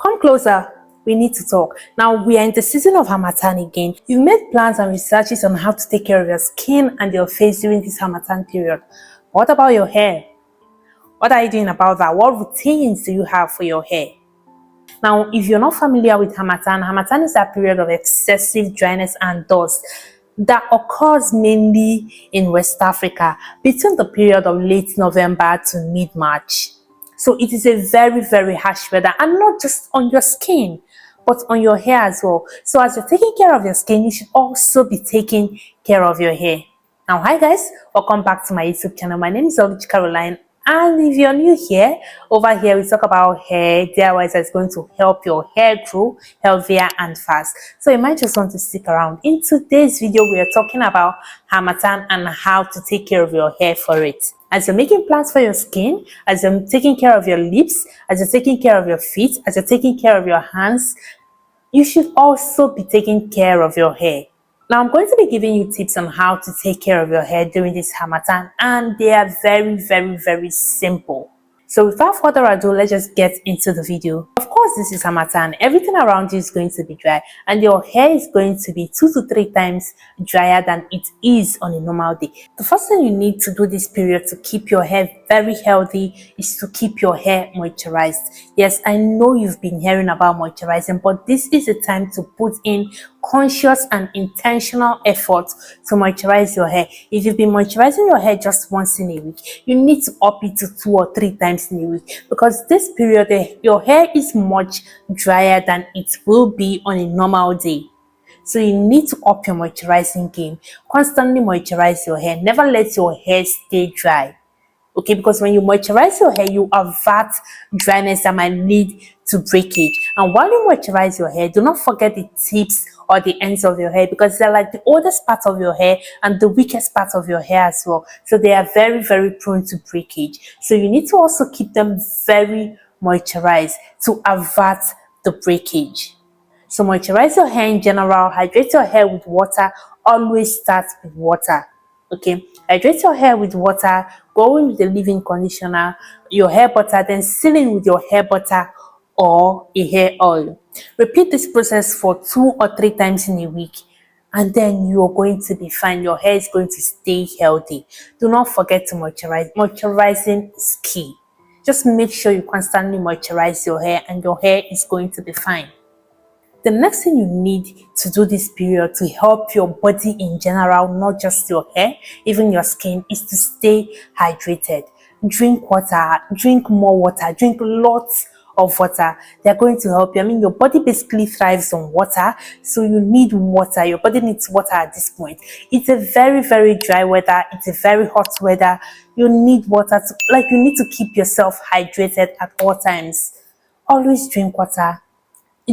Come closer. We need to talk. Now we are in the season of Harmattan again. You've made plans and researches on how to take care of your skin and your face during this Harmattan period. What about your hair? What are you doing about that? What routines do you have for your hair? Now, if you're not familiar with Harmattan is a period of excessive dryness and dust that occurs mainly in West Africa between the period of late November to mid-March. So it is a very, very harsh weather, and not just on your skin, but on your hair as well. So as you're taking care of your skin, you should also be taking care of your hair. Now, hi guys, welcome back to my YouTube channel. My name is Oluchi Caroline, and if you're new here, over here we talk about hair DIYs that's going to help your hair grow healthier and fast. So you might just want to stick around. In today's video, we are talking about Harmattan and how to take care of your hair for it. As you're making plans for your skin, as you're taking care of your lips, as you're taking care of your feet, as you're taking care of your hands, you should also be taking care of your hair. Now, I'm going to be giving you tips on how to take care of your hair during this Harmattan, and they are very, very, very simple. So without further ado, let's just get into the video. Of course, this is Harmattan. Everything around you is going to be dry, and your hair is going to be 2 to 3 times drier than it is on a normal day. The first thing you need to do this period to keep your hair very healthy is to keep your hair moisturized. Yes, I know you've been hearing about moisturizing, but this is a time to put in conscious and intentional effort to moisturize your hair. If you've been moisturizing your hair just once in a week, you need to up it to 2 or 3 times in a week, because this period your hair is much drier than it will be on a normal day. So you need to up your moisturizing game. Constantly moisturize your hair. Never let your hair stay dry. Okay, because when you moisturize your hair, you avert dryness that might lead to breakage. And while you moisturize your hair, do not forget the tips or the ends of your hair, because they're like the oldest part of your hair and the weakest part of your hair as well. So they are very, very prone to breakage. So you need to also keep them very moisturized to avert the breakage. So moisturize your hair in general, hydrate your hair with water, always start with water. Okay, hydrate your hair with water, go in with the leave-in conditioner, your hair butter, then seal in with your hair butter or a hair oil. Repeat this process for 2 or 3 times in a week, and then you're going to be fine. Your hair is going to stay healthy. Do not forget to moisturize. Moisturizing is key. Just make sure you constantly moisturize your hair, and your hair is going to be fine. The next thing you need to do this period to help your body in general, not just your hair, even your skin, is to stay hydrated. Drink water, drink more water, drink lots of water. They're going to help you. I mean, your body basically thrives on water, so you need water. Your body needs water at this point. It's a very, very dry weather. It's a very hot weather. You need water you need to keep yourself hydrated at all times. Always drink water.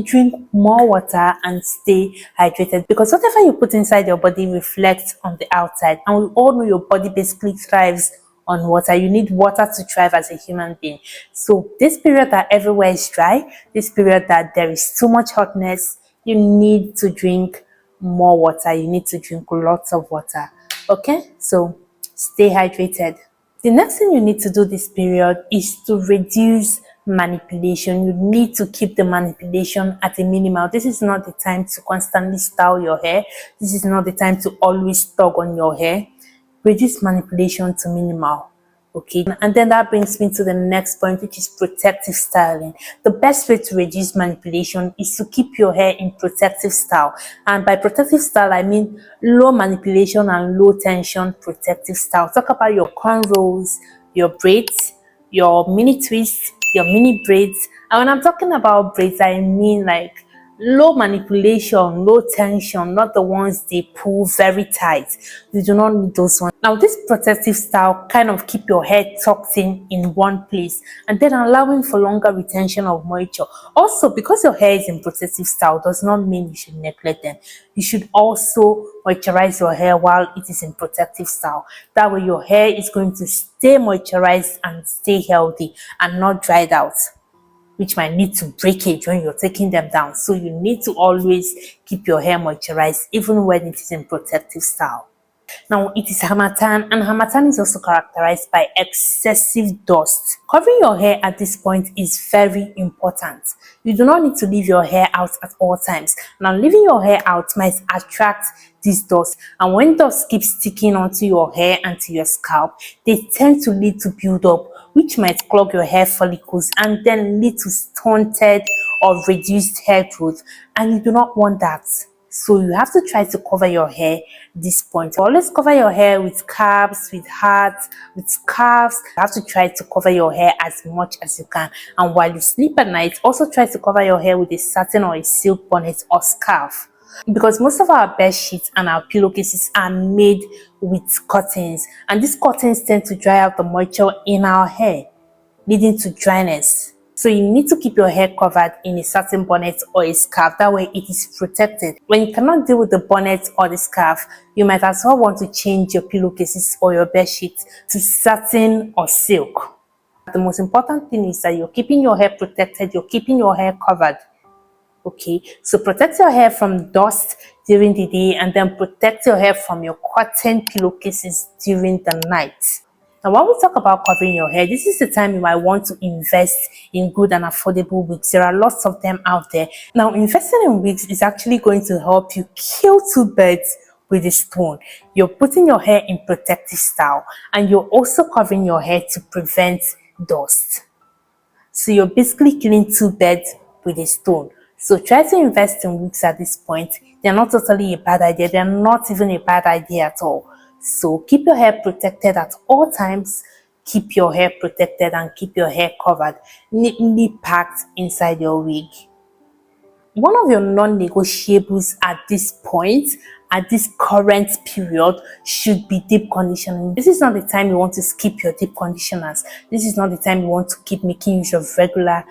Drink more water and stay hydrated, because whatever you put inside your body reflects on the outside, and we all know your body basically thrives on water. You need water to thrive as a human being. So this period that everywhere is dry, this period that there is too much hotness, you need to drink more water. You need to drink lots of water. Okay, so stay hydrated. The next thing you need to do this period is to reduce manipulation. You need to keep the manipulation at a minimal. This is not the time to constantly style your hair. This is not the time to always tug on your hair. Reduce manipulation to minimal. Okay, and then that brings me to the next point, which is protective styling. The best way to reduce manipulation is to keep your hair in protective style. And by protective style, I mean low manipulation and low tension protective style. Talk about your cornrows, your braids, your mini twists, your mini braids. And when I'm talking about braids, I mean like low manipulation, low tension, not the ones they pull very tight. You do not need those ones. Now, this protective style kind of keep your hair tucked in one place, and then allowing for longer retention of moisture. Also, because your hair is in protective style does not mean you should neglect them. You should also moisturize your hair while it is in protective style. That way your hair is going to stay moisturized and stay healthy and not dried out, which might lead to breakage when you're taking them down. So you need to always keep your hair moisturized even when it is in protective style. Now, it is Harmattan, and Harmattan is also characterized by excessive dust. Covering your hair at this point is very important. You do not need to leave your hair out at all times. Now, leaving your hair out might attract this dust, and when dust keeps sticking onto your hair and to your scalp, they tend to lead to build-up, which might clog your hair follicles and then lead to stunted or reduced hair growth, and you do not want that. So you have to try to cover your hair this point. Always cover your hair with caps, with hats, with scarves. You have to try to cover your hair as much as you can. And while you sleep at night, also try to cover your hair with a satin or a silk bonnet or scarf. Because most of our bed sheets and our pillowcases are made with curtains, and these curtains tend to dry out the moisture in our hair, leading to dryness. So you need to keep your hair covered in a satin bonnet or a scarf. That way it is protected. When you cannot deal with the bonnet or the scarf, you might as well want to change your pillowcases or your bed sheets to satin or silk. The most important thing is that you're keeping your hair protected, you're keeping your hair covered. Okay, so protect your hair from dust during the day, and then protect your hair from your cotton pillowcases during the night. Now, when we talk about covering your hair, this is the time you might want to invest in good and affordable wigs. There are lots of them out there. Now, investing in wigs is actually going to help you kill two birds with a stone. You're putting your hair in protective style, and you're also covering your hair to prevent dust. So you're basically killing two birds with a stone. So try to invest in wigs at this point. They're not totally a bad idea. They're not even a bad idea at all. So keep your hair protected at all times. Keep your hair protected and keep your hair covered, neatly packed inside your wig. One of your non-negotiables at this point, at this current period, should be deep conditioning. This is not the time you want to skip your deep conditioners. This is not the time you want to keep making use of regular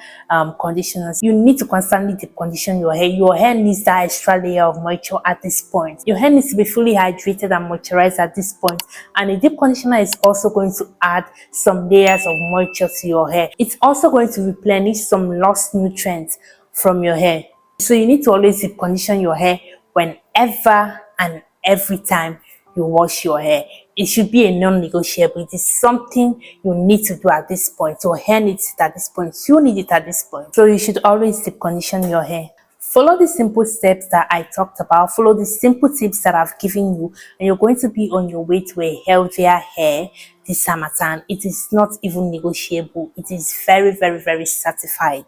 conditioners. You need to constantly deep condition your hair. Your hair needs that extra layer of moisture at this point. Your hair needs to be fully hydrated and moisturized at this point. And a deep conditioner is also going to add some layers of moisture to your hair. It's also going to replenish some lost nutrients from your hair. So you need to always deep condition your hair whenever and every time you wash your hair. It should be a non-negotiable. It is something you need to do at this point. Your hair needs it at this point. You need it at this point. So you should always deep condition your hair. Follow the simple steps that I talked about. Follow the simple tips that I've given you, and you're going to be on your way to a healthier hair this summertime. It is not even negotiable. It is very, very, very certified.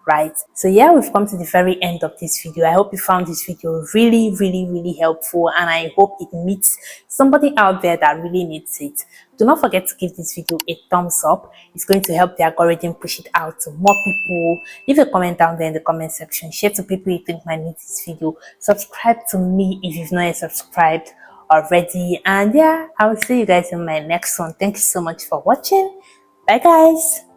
Right, so yeah, we've come to the very end of this video. I hope you found this video really, really, really helpful, and I hope it meets somebody out there that really needs it. Do not forget to give this video a thumbs up. It's going to help the algorithm push it out to more people. Leave a comment down there in the comment section. Share to people you think might need this video. Subscribe to me if you've not yet subscribed already, and yeah, I will see you guys in my next one. Thank you so much for watching. Bye guys.